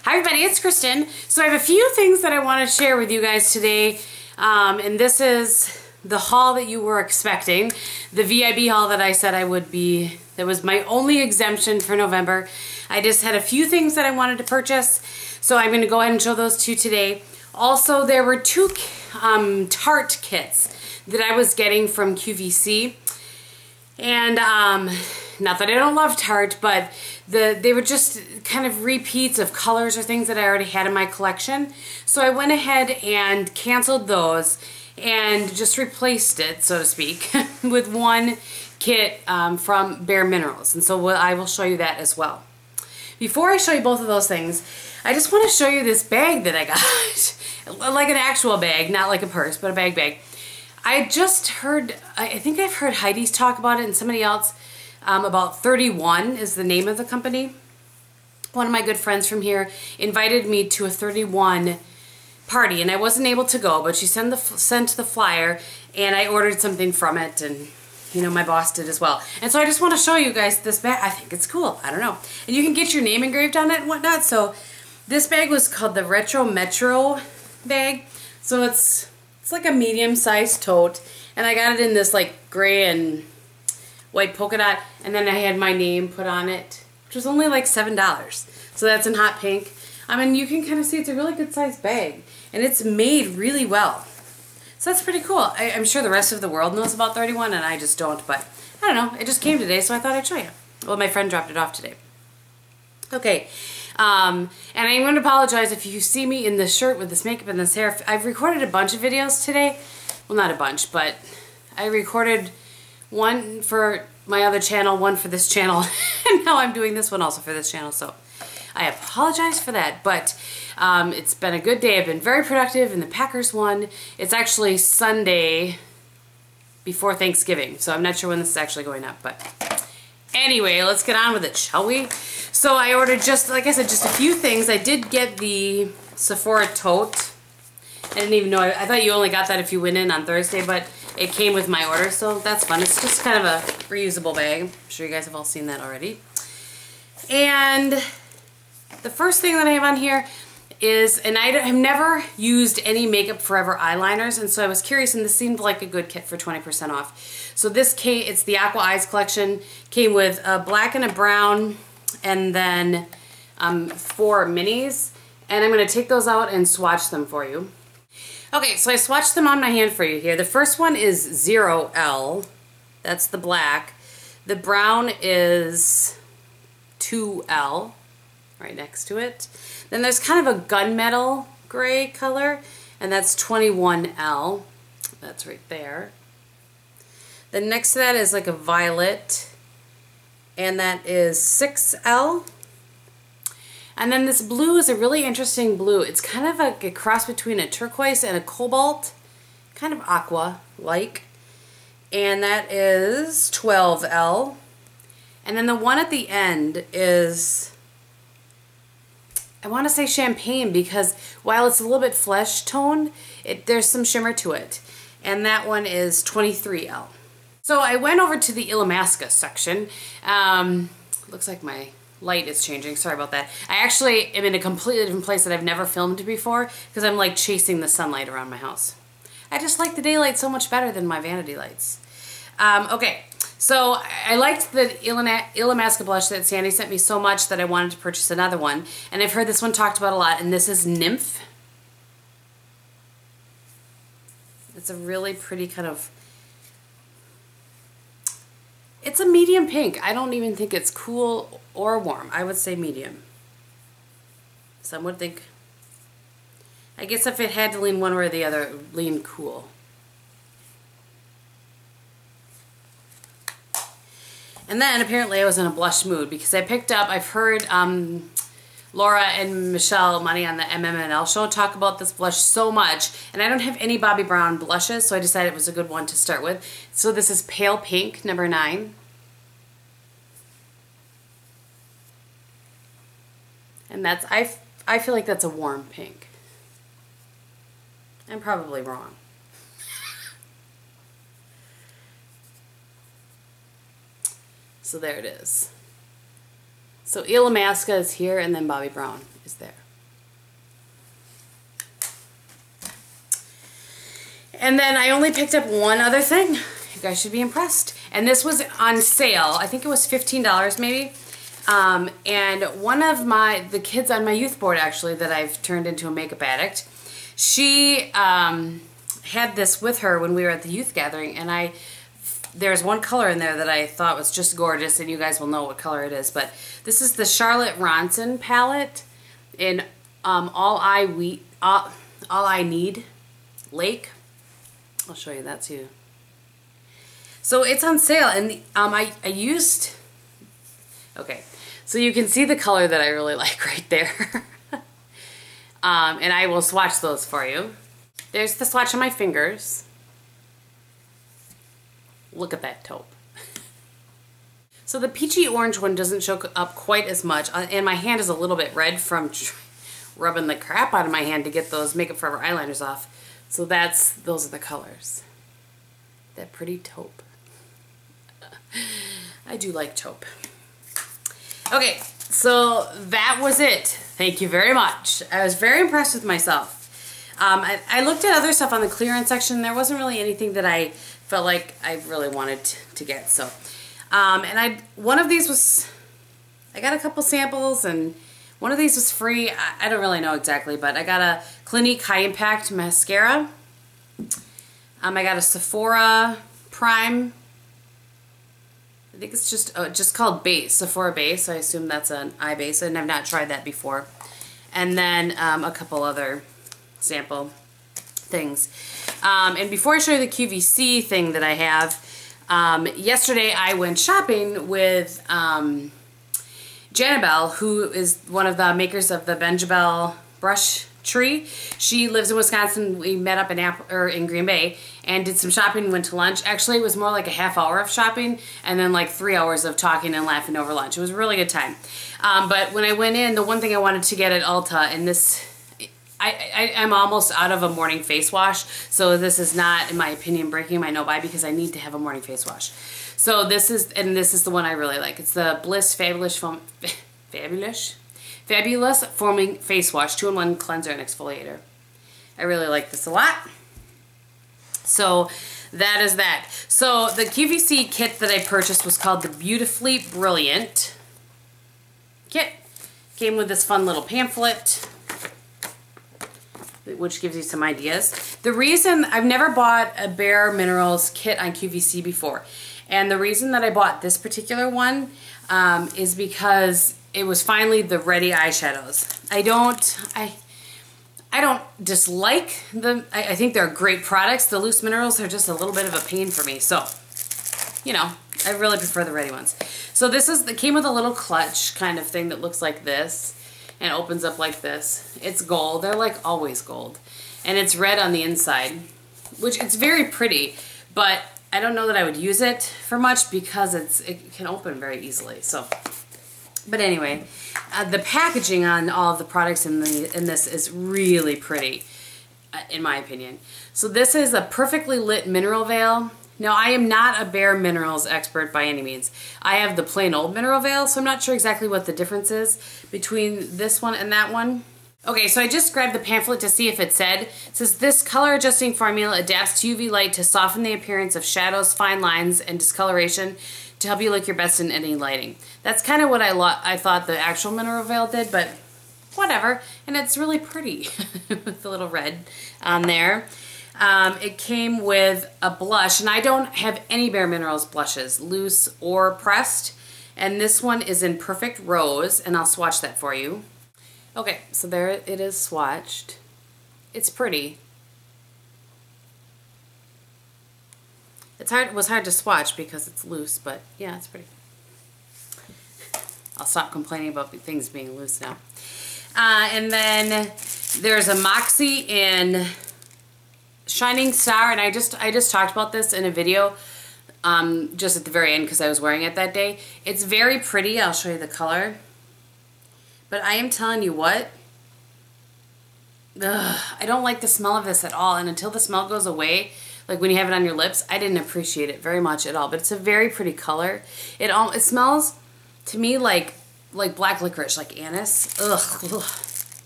Hi everybody, it's Kristin. So I have a few things that I want to share with you guys today, and this is the haul that you were expecting, the VIB haul that I said I would be. That was my only exemption for November. I just had a few things that I wanted to purchase, so I'm going to go ahead and show those to you today. Also, there were two Tarte kits that I was getting from QVC, and not that I don't love Tarte, but they were just kind of repeats of colors or things that I already had in my collection. So I went ahead and canceled those and just replaced it, so to speak, with one kit from Bare Minerals. And so I will show you that as well. Before I show you both of those things, I just want to show you this bag that I got. Like an actual bag, not like a purse, but a bag. I just heard, I think I've heard Heidi's talk about it and somebody else about 31 is the name of the company. One of my good friends from here invited me to a 31 party and I wasn't able to go, but she sent the flyer and I ordered something from it, and you know, my boss did as well. And so I just want to show you guys this bag. I think it's cool. I don't know. And you can get your name engraved on it and whatnot. So this bag was called the Retro Metro bag. So it's like a medium-sized tote, and I got it in this like gray and white polka dot, and then I had my name put on it, which was only like $7. So that's in hot pink. I mean, you can kind of see it's a really good sized bag, and it's made really well. So that's pretty cool. I'm sure the rest of the world knows about 31, and I just don't, but I don't know. It just came today, so I thought I'd show you. Well, my friend dropped it off today. Okay. And I'm going to apologize if you see me in this shirt with this makeup and this hair. I've recorded a bunch of videos today. Well, not a bunch, but I recorded one for my other channel, one for this channel, and now I'm doing this one also for this channel, so I apologize for that. But it's been a good day. I've been very productive, and the Packers won. It's actually Sunday before Thanksgiving, so I'm not sure when this is actually going up, but anyway, let's get on with it, shall we? So I ordered, just like I said, just a few things. I did get the Sephora tote. I didn't even know. I thought you only got that if you went in on Thursday, but it came with my order, so that's fun. It's just kind of a reusable bag. I'm sure you guys have all seen that already. And the first thing that I have on here is, and I've never used any Makeup Forever eyeliners, and so I was curious, and this seemed like a good kit for 20% off. So this came, it's the Aqua Eyes collection, came with a black and a brown, and then 4 minis, and I'm going to take those out and swatch them for you. Okay, so I swatched them on my hand for you here. The first one is 0L, that's the black. The brown is 2L, right next to it. Then there's kind of a gunmetal gray color, and that's 21L. That's right there. Then next to that is like a violet, and that is 6L. And then this blue is a really interesting blue. It's kind of like a cross between a turquoise and a cobalt, kind of aqua-like. And that is 12L. And then the one at the end is, I want to say champagne, because while it's a little bit flesh tone, there's some shimmer to it. And that one is 23L. So I went over to the Illamasqua section. Looks like my light is changing. Sorry about that. I actually am in a completely different place that I've never filmed before, because I'm like chasing the sunlight around my house. I just like the daylight so much better than my vanity lights. Okay, so I liked the Illamasqua blush that Sandy sent me so much that I wanted to purchase another one. And I've heard this one talked about a lot, and this is Nymph. It's a really pretty kind of, it's a medium pink. I don't even think it's cool or warm. I would say medium. Some would think, I guess if it had to lean one way or the other, it would lean cool. And then apparently I was in a blush mood, because I picked up, I've heard Laura and Michelle Money on the MMNL show talk about this blush so much, and I don't have any Bobbi Brown blushes, so I decided it was a good one to start with. So this is Pale Pink, number 9. And that's, I feel like that's a warm pink. I'm probably wrong. So there it is. So Illamasqua is here, and then Bobbi Brown is there. And then I only picked up one other thing. You guys should be impressed. And this was on sale. I think it was $15 maybe. And one of the kids on my youth board actually that I've turned into a makeup addict, she had this with her when we were at the youth gathering, and there's one color in there that I thought was just gorgeous, and you guys will know what color it is, but this is the Charlotte Ronson palette in All I Need Lake. I'll show you that too. So it's on sale, and I used, okay, so you can see the color that I really like right there. And I will swatch those for you. There's the swatch on my fingers. Look at that taupe. So the peachy orange one doesn't show up quite as much, and my hand is a little bit red from rubbing the crap out of my hand to get those Makeup Forever eyeliners off. So those are the colors. That pretty taupe. I do like taupe. Okay, so that was it. Thank you very much. I was very impressed with myself. I looked at other stuff on the clearance section. There wasn't really anything that I felt like I really wanted to get. So, and one of these was, I got a couple samples, and one of these was free. I don't really know exactly, but I got a Clinique High Impact Mascara. I got a Sephora Prime. I think it's just called Base, Sephora Base. So I assume that's an eye base, and I've not tried that before. And then a couple other sample things. And before I show you the QVC thing that I have, yesterday I went shopping with Janabelle, who is one of the makers of the Benjabelle brush tree. She lives in Wisconsin. We met up in Green Bay and did some shopping, went to lunch. Actually, it was more like a half hour of shopping and then like 3 hours of talking and laughing over lunch. It was a really good time. But when I went in, the one thing I wanted to get at Ulta, and this, I'm almost out of a morning face wash, so this is not, in my opinion, breaking my no buy because I need to have a morning face wash. So this is the one I really like. It's the Bliss Fabulous Foaming Face Wash, 2-in-1 cleanser and exfoliator. I really like this a lot. So that is that. So the QVC kit that I purchased was called the Beautifully Brilliant kit. Came with this fun little pamphlet, which gives you some ideas. The reason I've never bought a Bare Minerals kit on QVC before, and the reason that I bought this particular one is because it was finally the ready eyeshadows. I don't dislike them. I think they're great products. The loose minerals are just a little bit of a pain for me. So, you know, I really prefer the ready ones. So it came with a little clutch kind of thing that looks like this and opens up like this. It's gold. They're like always gold. And it's red on the inside, which it's very pretty, but I don't know that I would use it for much because it can open very easily. So, but anyway, the packaging on all of the products in this is really pretty, in my opinion. So this is a perfectly lit mineral veil. Now, I am not a Bare Minerals expert by any means. I have the plain old mineral veil, so I'm not sure exactly what the difference is between this one and that one. Okay, so I just grabbed the pamphlet to see if it said. It says, this color adjusting formula adapts to UV light to soften the appearance of shadows, fine lines, and discoloration to help you look your best in any lighting. That's kind of what I thought the actual mineral veil did, but whatever. And it's really pretty with the little red on there. It came with a blush, and I don't have any Bare Minerals blushes, loose or pressed. And this one is in Perfect Rose, and I'll swatch that for you. Okay, so there it is swatched. It's pretty. It was hard to swatch because it's loose, but yeah, it's pretty. I'll stop complaining about things being loose now. And then there's a Moxie in Shining Star, and I just talked about this in a video just at the very end because I was wearing it that day. It's very pretty. I'll show you the color. But I am telling you what, I don't like the smell of this at all, and until the smell goes away, like when you have it on your lips, I didn't appreciate it very much at all. But it's a very pretty color. It smells to me like black licorice, like anise. Ugh,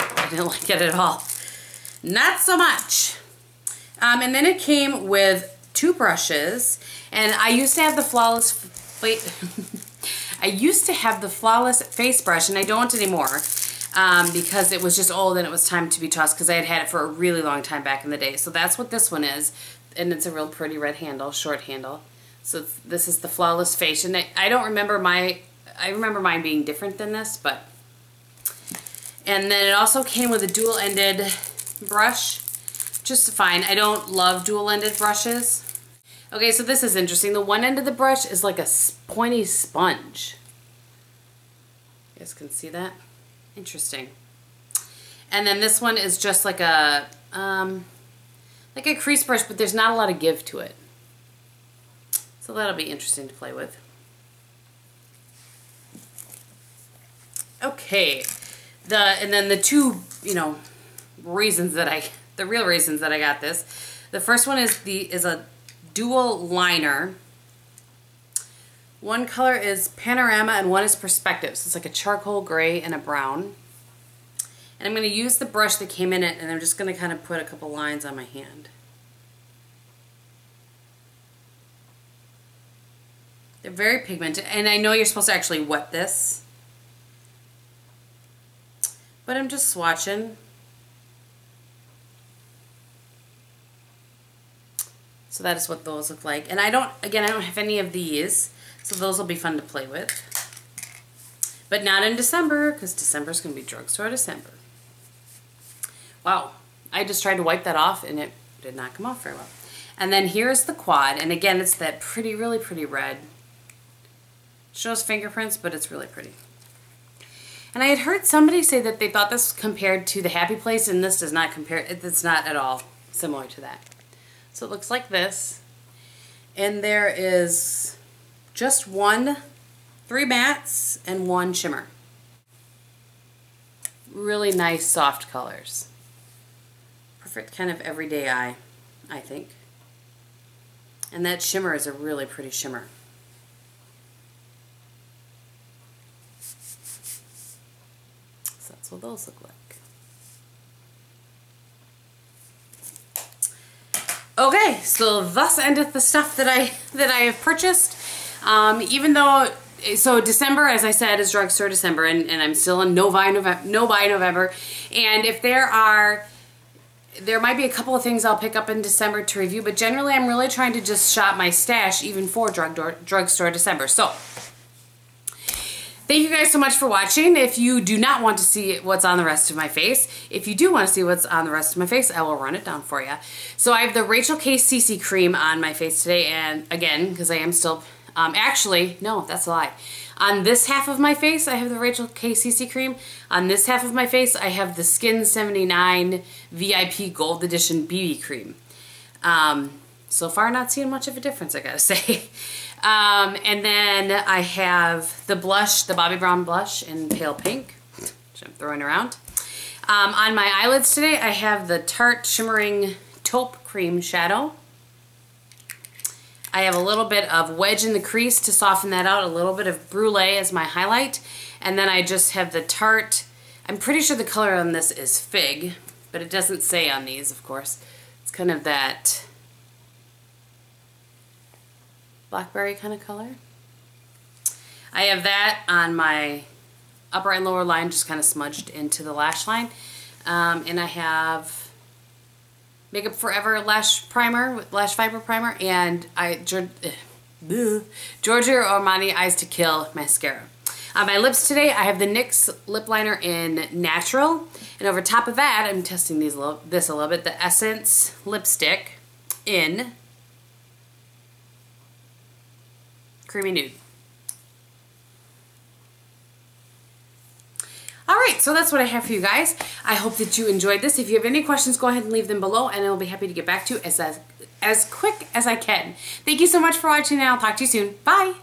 I didn't like it at all. Not so much. And then it came with 2 brushes, and I used to have the Flawless face brush, and I don't anymore because it was just old and it was time to be tossed because I had it for a really long time back in the day. So that's what this one is, and it's a real pretty red handle, short handle. So this is the Flawless Face, and I don't remember I remember mine being different than this, but. And then it also came with a dual-ended brush, just fine. I don't love dual-ended brushes. Okay, so this is interesting. The one end of the brush is like a pointy sponge. You guys can see that? Interesting. And then this one is just like a crease brush, but there's not a lot of give to it. So that'll be interesting to play with. Okay. And then the 2, reasons that the real reasons that I got this. The first one is a dual liner. One color is Panorama and one is Perspective. So it's like a charcoal gray and a brown. And I'm going to use the brush that came in it, and I'm just going to kind of put a couple lines on my hand. They're very pigmented, and I know you're supposed to actually wet this. But I'm just swatching. So that is what those look like. And I don't have any of these, so those will be fun to play with. But not in December, because December's going to be Drugstore December. Wow, I just tried to wipe that off and it did not come off very well. And then here's the quad, and again, it's that pretty, really pretty red. Shows fingerprints, but it's really pretty. And I had heard somebody say that they thought this compared to the Happy Place, and this does not compare. It's not at all similar to that. So it looks like this. And there is just 3 mattes and 1 shimmer. Really nice soft colors. Perfect kind of everyday eye, I think. And that shimmer is a really pretty shimmer. That's what those look like. Okay, so thus endeth the stuff that I have purchased. Even though, so December, as I said, is Drugstore December, and I'm still in no buy November. And if there might be a couple of things I'll pick up in December to review, but generally I'm really trying to just shop my stash even for Drugstore December. So. Thank you guys so much for watching. If you do not want to see what's on the rest of my face, if you do want to see what's on the rest of my face, I will run it down for you. So I have the Rachael K CC Cream on my face today, and again, because I am still, actually, no, that's a lie. On this half of my face, I have the Rachael K CC Cream. On this half of my face, I have the Skin79 VIP Gold Edition BB Cream. So far, not seeing much of a difference, I gotta say. And then I have the blush, the Bobbi Brown blush in pale pink, which I'm throwing around. On my eyelids today, I have the Tarte Shimmering Taupe Cream Shadow. I have a little bit of Wedge in the crease to soften that out, a little bit of Brulee as my highlight, and then I just have the Tarte, I'm pretty sure the color on this is Fig, but it doesn't say on these, of course. It's kind of that blackberry kind of color. I have that on my upper and lower line, just kind of smudged into the lash line. And I have Makeup Forever lash primer, lash fiber primer, and Giorgio Armani Eyes to Kill mascara. On my lips today, I have the NYX lip liner in Natural, and over top of that, I'm testing this a little bit, the Essence lipstick in Creamy Nude. Alright, so that's what I have for you guys. I hope that you enjoyed this. If you have any questions, go ahead and leave them below, and I'll be happy to get back to you as quick as I can. Thank you so much for watching, and I'll talk to you soon. Bye!